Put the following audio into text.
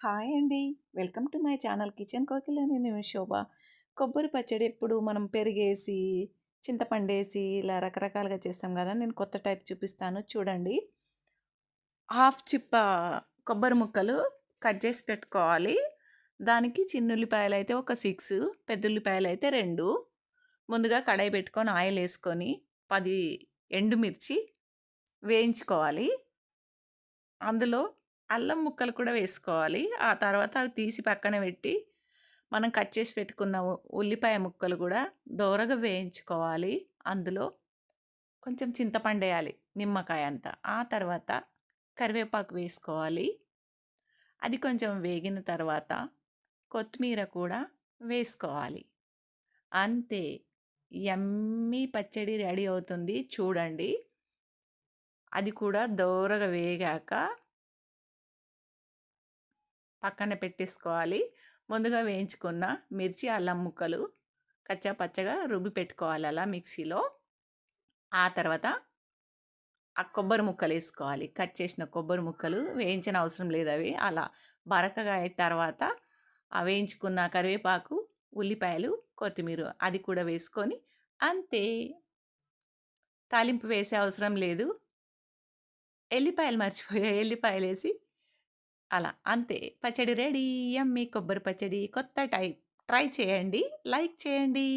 Hi అండి. Welcome to my channel kitchen కోకిలని నేను శోభ. కొబ్బరి పచ్చడి ఎప్పుడు మనం పెరుగేసి, చింతపండేసి ఇలా రకరకాలుగా చేస్తాం కదా! నేను కొత్త టైప్ చూపిస్తాను చూడండి. హాఫ్ చిప్ప కొబ్బరి ముక్కలు కట్ చేసి పెట్టుకోవాలి. దానికి చిన్నుల్లిపాయలైతే ఒక 6, పెద్దుల్లిపాయలైతే 2. ముందుగా కడాయి పెట్టుకొని ఆయిల్ ఏసుకొని 10 ఎండుమిర్చి వేయించుకోవాలి. అందులో అల్లం ముక్కలు కూడా వేసుకోవాలి. ఆ తర్వాత అవి తీసి పక్కన పెట్టి, మనం కట్ చేసి పెట్టుకున్న ఉల్లిపాయ ముక్కలు కూడా దోరగా వేయించుకోవాలి. అందులో కొంచెం చింతపండేయాలి, నిమ్మకాయ అంత. ఆ తర్వాత కరివేపాకు వేసుకోవాలి. అది కొంచెం వేగిన తర్వాత కొత్తిమీర కూడా వేసుకోవాలి. అంతే. యమ్మీ పచ్చడి రెడీ అవుతుంది చూడండి. అది కూడా దోరగా వేగాక పక్కన పెట్టేసుకోవాలి. ముందుగా వేయించుకున్న మిర్చి, అల్లం ముక్కలు కచ్చా పచ్చగా రుబ్బి పెట్టుకోవాలి అలా మిక్సీలో. ఆ తర్వాత ఆ కొబ్బరి ముక్కలు వేసుకోవాలి. కట్ చేసిన కొబ్బరి ముక్కలు వేయించిన అవసరం లేదు, అవి అలా బరకగా అయిన తర్వాత ఆ వేయించుకున్న కరివేపాకు, ఉల్లిపాయలు, కొత్తిమీర అది కూడా వేసుకొని అంతే. తాలింపు వేసే అవసరం లేదు. ఎల్లిపాయలు మర్చిపోయా, ఎల్లిపాయలు వేసి అలా అంతే. పచ్చడి రెడీ. యమ్మీ కొబ్బరి పచ్చడి. కొత్త టైప్ ట్రై చేయండి. లైక్ చేయండి.